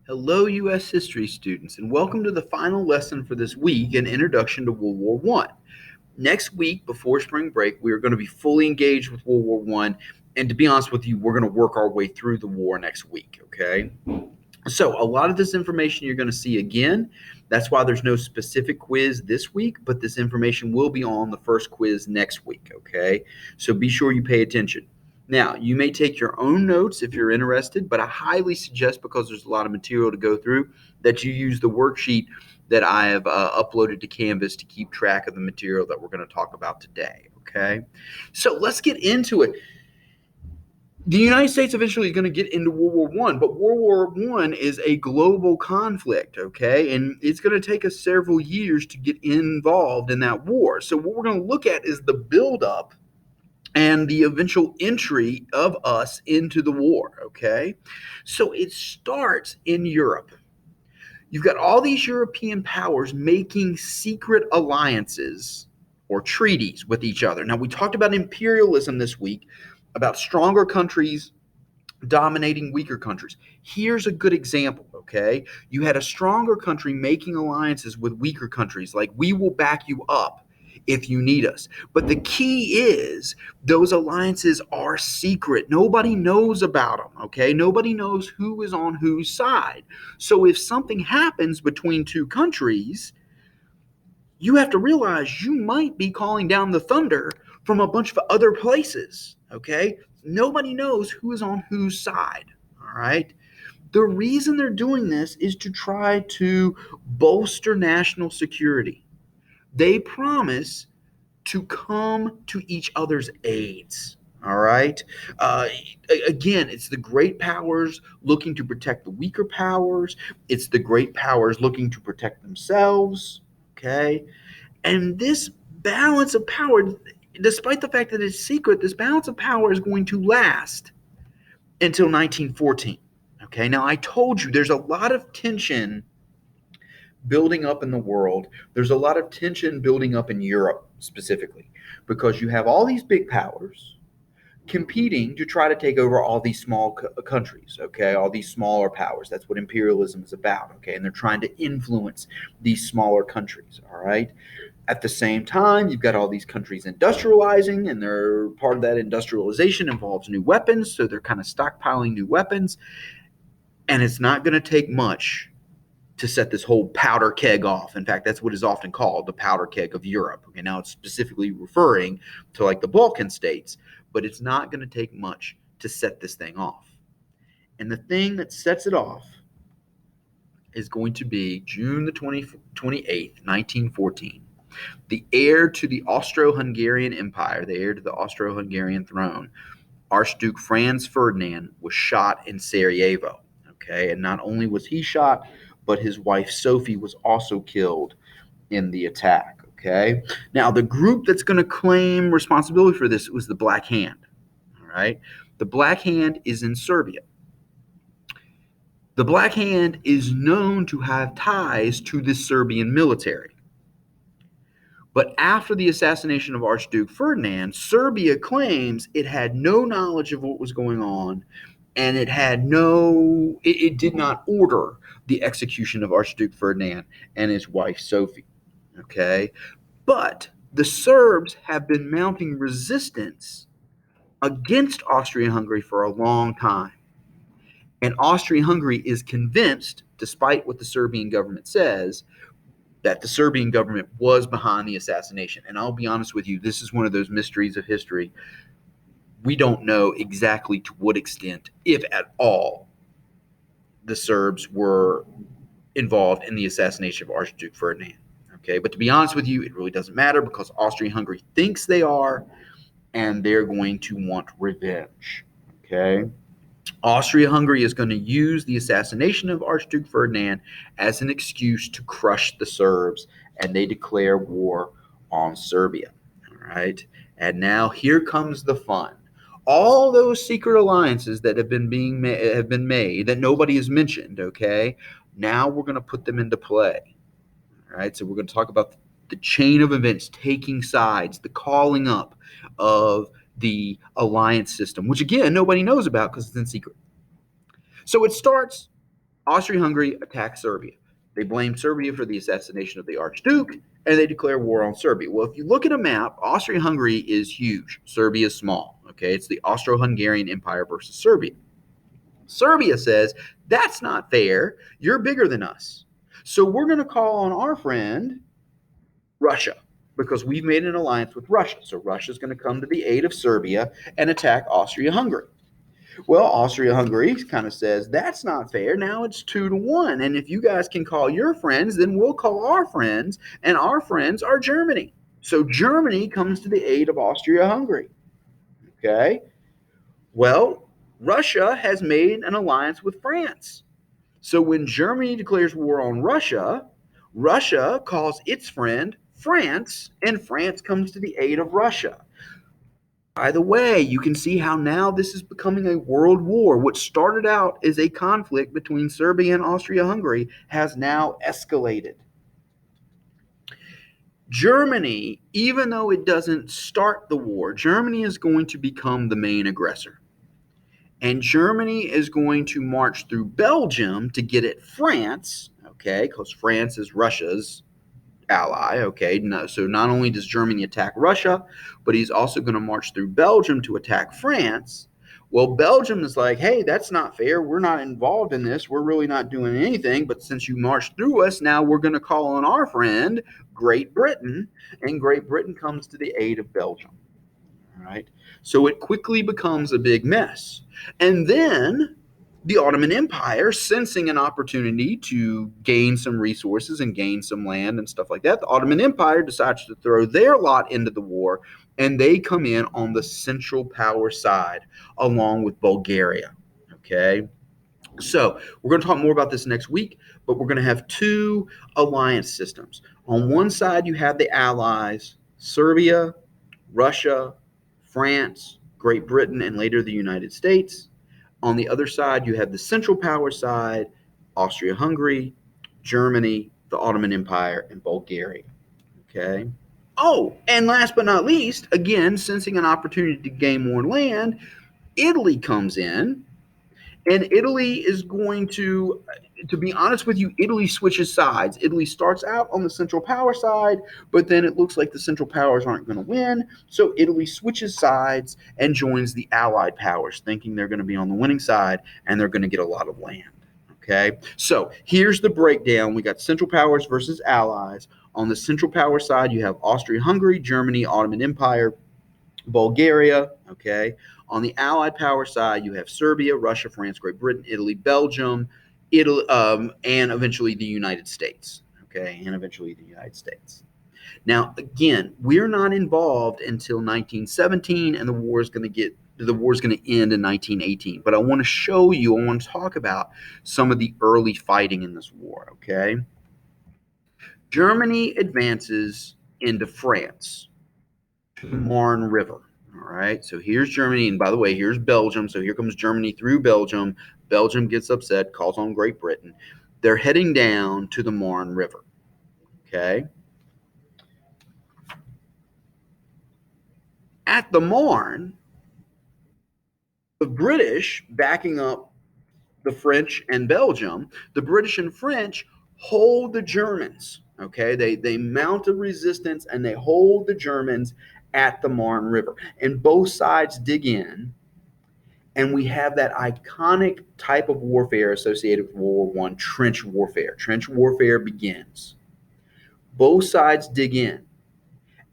Hello, U.S. history students, and welcome to the final lesson for this week, an introduction to World War One. Next week, before spring break, we are going to be fully engaged with World War One, and to be honest with you, we're going to work our way through the war next week, okay? So, a lot of this information you're going to see again. That's why there's no specific quiz this week, but this information will be on the first quiz next week, okay? So, be sure you pay attention. Now, you may take your own notes if you're interested, but I highly suggest, because there's a lot of material to go through, that you use the worksheet that I have uploaded to Canvas to keep track of the material that we're going to talk about today, okay? So, let's get into it. The United States eventually is going to get into World War One, but World War One is a global conflict, okay, and it's going to take us several years to get involved in that war. So what we're going to look at is the buildup and the eventual entry of us into the war, okay. So it starts in Europe. You've got all these European powers making secret alliances or treaties with each other. Now, we talked about imperialism this week, about stronger countries dominating weaker countries. Here's a good example, okay? You had a stronger country making alliances with weaker countries, like, we will back you up if you need us. But the key is those alliances are secret. Nobody knows about them, okay? Nobody knows who is on whose side. So if something happens between two countries, you have to realize you might be calling down the thunder from a bunch of other places, okay? Nobody knows who is on whose side, all right? The reason they're doing this is to try to bolster national security. They promise to come to each other's aids. All right. Uh, Again, it's the great powers looking to protect the weaker powers. It's the great powers looking to protect themselves. Okay. And this balance of power, despite the fact that it's secret, this balance of power is going to last until 1914. Okay. Now, I told you there's a lot of tension building up in the world. There's a lot of tension building up in Europe specifically, because you have all these big powers competing to try to take over all these small countries, okay, all these smaller powers. That's what imperialism is about, okay, and they're trying to influence these smaller countries, all right. At the same time, you've got all these countries industrializing, and they're part of that industrialization involves new weapons, so they're kind of stockpiling new weapons, and it's not going to take much to set this whole powder keg off. In fact, that's what is often called the powder keg of Europe. Okay, now it's specifically referring to like the Balkan states, but it's not going to take much to set this thing off. And the thing that sets it off is going to be June the 28th, 1914. The heir to the Austro-Hungarian Empire, the heir to the Austro-Hungarian throne, Archduke Franz Ferdinand, was shot in Sarajevo. Okay, and not only was he shot, but his wife Sophie was also killed in the attack. Okay, now the group that's going to claim responsibility for this was the Black Hand. All right, the Black Hand is in Serbia. The Black Hand is known to have ties to the Serbian military. But after the assassination of Archduke Ferdinand, Serbia claims it had no knowledge of what was going on, and it did not order the execution of Archduke Ferdinand and his wife Sophie. Okay? But the Serbs have been mounting resistance against Austria-Hungary for a long time. And Austria-Hungary is convinced, despite what the Serbian government says, that the Serbian government was behind the assassination. And I'll be honest with you, this is one of those mysteries of history. We don't know exactly to what extent, if at all, the Serbs were involved in the assassination of Archduke Ferdinand. Okay, but to be honest with you, it really doesn't matter, because Austria-Hungary thinks they are, and they're going to want revenge. Okay, Austria-Hungary is going to use the assassination of Archduke Ferdinand as an excuse to crush the Serbs, and they declare war on Serbia. All right, and now here comes the fun. All those secret alliances that have been made that nobody has mentioned. Okay, now we're going to put them into play. All right, so we're going to talk about the chain of events, taking sides, the calling up of the alliance system, which again nobody knows about because it's in secret. So it starts Austria-Hungary attacks Serbia. They blame Serbia for the assassination of the Archduke, and they declare war on Serbia. Well, if you look at a map, Austria-Hungary is huge. Serbia is small. Okay, it's the Austro-Hungarian Empire versus Serbia. Serbia says, that's not fair. You're bigger than us. So we're going to call on our friend Russia because we've made an alliance with Russia. So Russia's going to come to the aid of Serbia and attack Austria-Hungary. Well, Austria-Hungary kind of says, that's not fair. Now it's 2-1. And if you guys can call your friends, then we'll call our friends, and our friends are Germany. So Germany comes to the aid of Austria-Hungary. Okay. Well, Russia has made an alliance with France. So when Germany declares war on Russia, Russia calls its friend France, and France comes to the aid of Russia. By the way, you can see how now this is becoming a world war. What started out as a conflict between Serbia and Austria-Hungary has now escalated. Germany, even though it doesn't start the war, Germany is going to become the main aggressor. And Germany is going to march through Belgium to get at France, okay, because France is Russia's ally, okay? No, so not only does Germany attack Russia, but he's also going to march through Belgium to attack France. Well, Belgium is like, hey, that's not fair. We're not involved in this. We're really not doing anything. But since you marched through us, now we're going to call on our friend, Great Britain. And Great Britain comes to the aid of Belgium. All right. So it quickly becomes a big mess. And then the Ottoman Empire, sensing an opportunity to gain some resources and gain some land and stuff like that, the Ottoman Empire decides to throw their lot into the war, and they come in on the Central Power side along with Bulgaria. Okay. So we're going to talk more about this next week, but we're going to have two alliance systems. On one side, you have the Allies, Serbia, Russia, France, Great Britain, and later the United States. On the other side, you have the Central Power side, Austria-Hungary, Germany, the Ottoman Empire, and Bulgaria. Okay. Oh, and last but not least, again, sensing an opportunity to gain more land, Italy comes in, and Italy is going to be honest with you, Italy switches sides. Italy starts out on the Central Power side, but then it looks like the Central Powers aren't going to win. So Italy switches sides and joins the Allied powers, thinking they're going to be on the winning side and they're going to get a lot of land. Okay, so here's the breakdown. We got Central Powers versus Allies. On the Central Power side, you have Austria-Hungary, Germany, Ottoman Empire, Bulgaria. Okay. On the Allied power side, you have Serbia, Russia, France, Great Britain, Italy, Belgium, and eventually the United States. Okay, and eventually the United States. Now, again, we're not involved until 1917, and the war is going to end in 1918. But I want to talk about some of the early fighting in this war. Okay, Germany advances into France, to the Marne River. All right, so here's Germany, and by the way, here's Belgium. So here comes Germany through Belgium. Belgium gets upset, calls on Great Britain. They're heading down to the Marne River. Okay. At the Marne, the British backing up the French and Belgium, the British and French hold the Germans. Okay, they mount a resistance and they hold the Germans at the Marne River. And both sides dig in, and we have that iconic type of warfare associated with World War I, trench warfare. Trench warfare begins. Both sides dig in,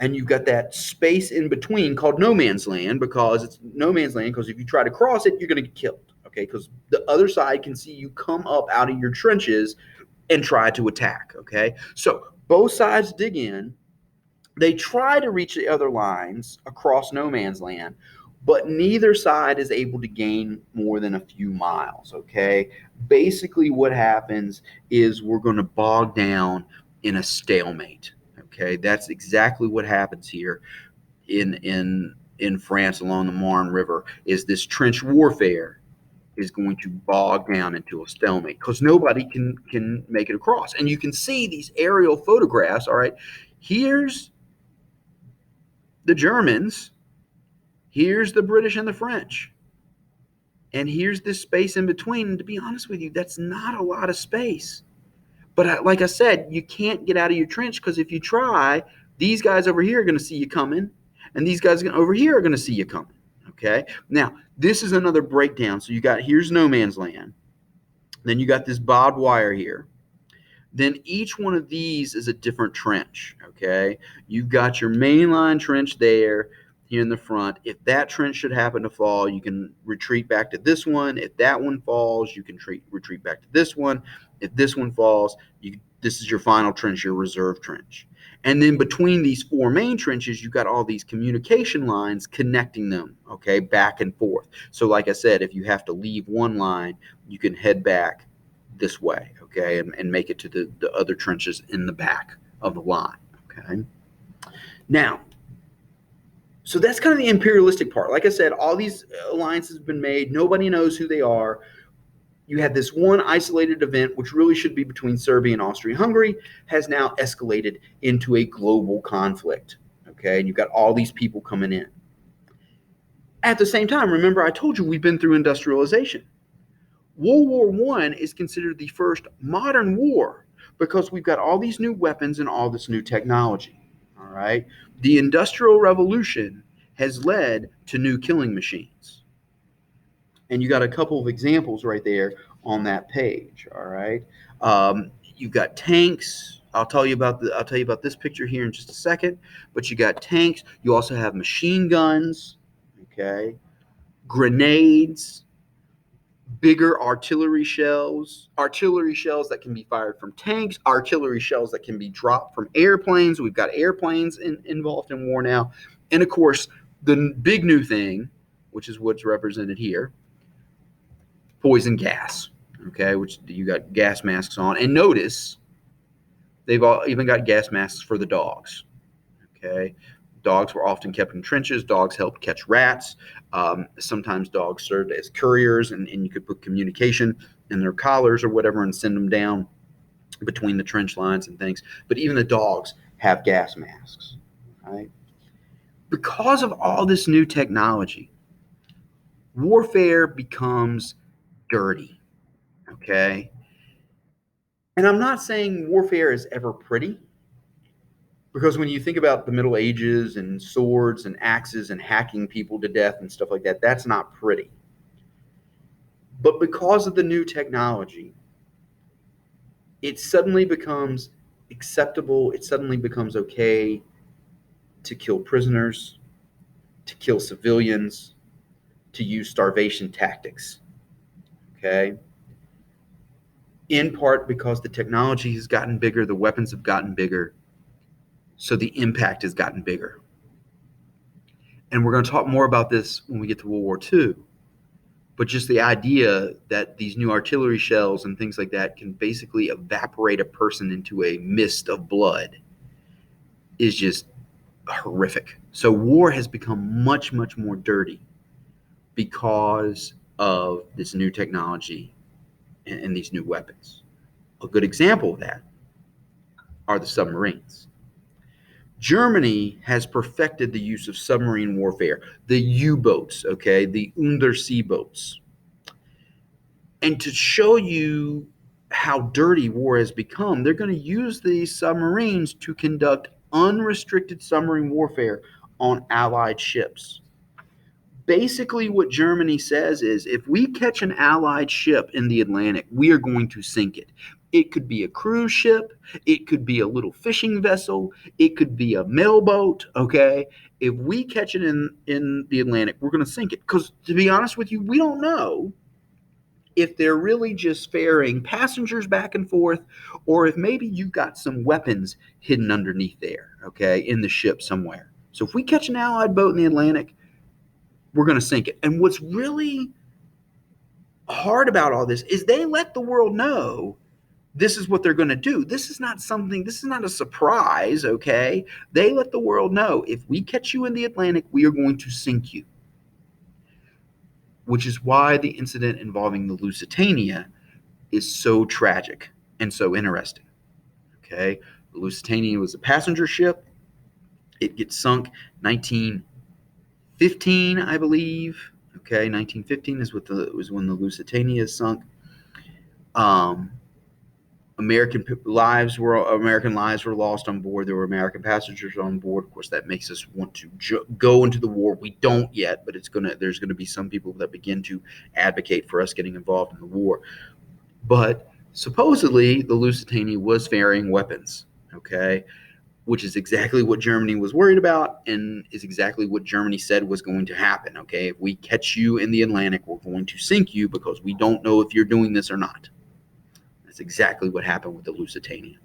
and you've got that space in between called no man's land, because it's no man's land because if you try to cross it, you're going to get killed. Okay, because the other side can see you come up out of your trenches and try to attack. Okay, so both sides dig in. They try to reach the other lines across no man's land, but neither side is able to gain more than a few miles. Okay, basically what happens is we're going to bog down in a stalemate. Okay, that's exactly what happens here in France along the Marne River. Is this trench warfare is going to bog down into a stalemate because nobody can make it across. And you can see these aerial photographs. All right, here's the Germans, here's the British and the French. And here's this space in between. And to be honest with you, that's not a lot of space. But like I said, you can't get out of your trench, because if you try, these guys over here are going to see you coming, and these guys over here are going to see you coming. Okay. Now, this is another breakdown. So here's no man's land. Then you got this barbed wire here. Then each one of these is a different trench. Okay. You've got your mainline trench there here in the front. If that trench should happen to fall, you can retreat back to this one. If that one falls, you can retreat back to this one. If this one falls, this is your final trench, your reserve trench. And then between these four main trenches, you've got all these communication lines connecting them, okay, back and forth. So like I said, if you have to leave one line, you can head back this way, okay, and make it to the other trenches in the back of the line, okay? Now, so that's kind of the imperialistic part. Like I said, all these alliances have been made. Nobody knows who they are. You had this one isolated event, which really should be between Serbia and Austria-Hungary, has now escalated into a global conflict, okay? And you've got all these people coming in. At the same time, remember I told you we've been through industrialization. World War I is considered the first modern war because we've got all these new weapons and all this new technology, all right? The Industrial Revolution has led to new killing machines. And you got a couple of examples right there on that page, all right? You've got tanks. I'll tell you about this picture here in just a second. But you got tanks. You also have machine guns, okay? Grenades, bigger artillery shells that can be fired from tanks, artillery shells that can be dropped from airplanes. We've got airplanes involved in war now. And of course, the big new thing, which is what's represented here, poison gas, okay, which you got gas masks on. And notice they've even got gas masks for the dogs, okay? Dogs were often kept in trenches. Dogs helped catch rats. Sometimes dogs served as couriers, and you could put communication in their collars or whatever and send them down between the trench lines and things. But even the dogs have gas masks, right? Because of all this new technology, warfare becomes dirty, okay? And I'm not saying warfare is ever pretty, because when you think about the Middle Ages and swords and axes and hacking people to death and stuff like that, that's not pretty. But because of the new technology, it suddenly becomes acceptable. It suddenly becomes okay to kill prisoners, to kill civilians, to use starvation tactics, okay? In part because the technology has gotten bigger, the weapons have gotten bigger, so the impact has gotten bigger. And we're going to talk more about this when we get to World War II. But just the idea that these new artillery shells and things like that can basically evaporate a person into a mist of blood is just horrific. So war has become much, much more dirty because of this new technology and these new weapons. A good example of that are the submarines. Germany has perfected the use of submarine warfare, the U-boats, okay, the undersea boats. And to show you how dirty war has become, they're going to use these submarines to conduct unrestricted submarine warfare on Allied ships. Basically, what Germany says is, if we catch an Allied ship in the Atlantic, we are going to sink it. It could be a cruise ship. It could be a little fishing vessel. It could be a mailboat, okay? If we catch it in the Atlantic, we're going to sink it. Because to be honest with you, we don't know if they're really just ferrying passengers back and forth, or if maybe you've got some weapons hidden underneath there, okay, in the ship somewhere. So if we catch an Allied boat in the Atlantic, we're going to sink it. And what's really hard about all this is they let the world know this is what they're going to do. This is not a surprise, okay? They let the world know, if we catch you in the Atlantic, we are going to sink you. Which is why the incident involving the Lusitania is so tragic and so interesting, okay? The Lusitania was a passenger ship. It gets sunk 1915, I believe, Okay, 1915 is was when the Lusitania is sunk. Um, American lives were lost on board. There were American passengers on board. Of course, that makes us want to go into the war. We don't yet, but there's gonna be some people that begin to advocate for us getting involved in the war. But supposedly, the Lusitania was ferrying weapons. Okay, which is exactly what Germany was worried about, and is exactly what Germany said was going to happen. Okay, if we catch you in the Atlantic, we're going to sink you because we don't know if you're doing this or not. That's exactly what happened with the Lusitania.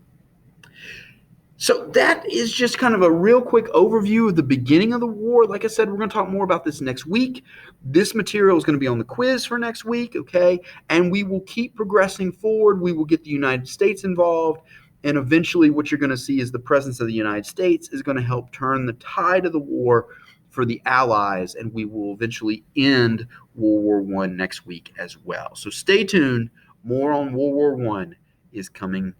So that is just kind of a real quick overview of the beginning of the war. Like I said, we're going to talk more about this next week. This material is going to be on the quiz for next week, okay? And we will keep progressing forward. We will get the United States involved. And eventually, what you're going to see is the presence of the United States is going to help turn the tide of the war for the Allies. And we will eventually end World War I next week as well. So stay tuned. More on World War I is coming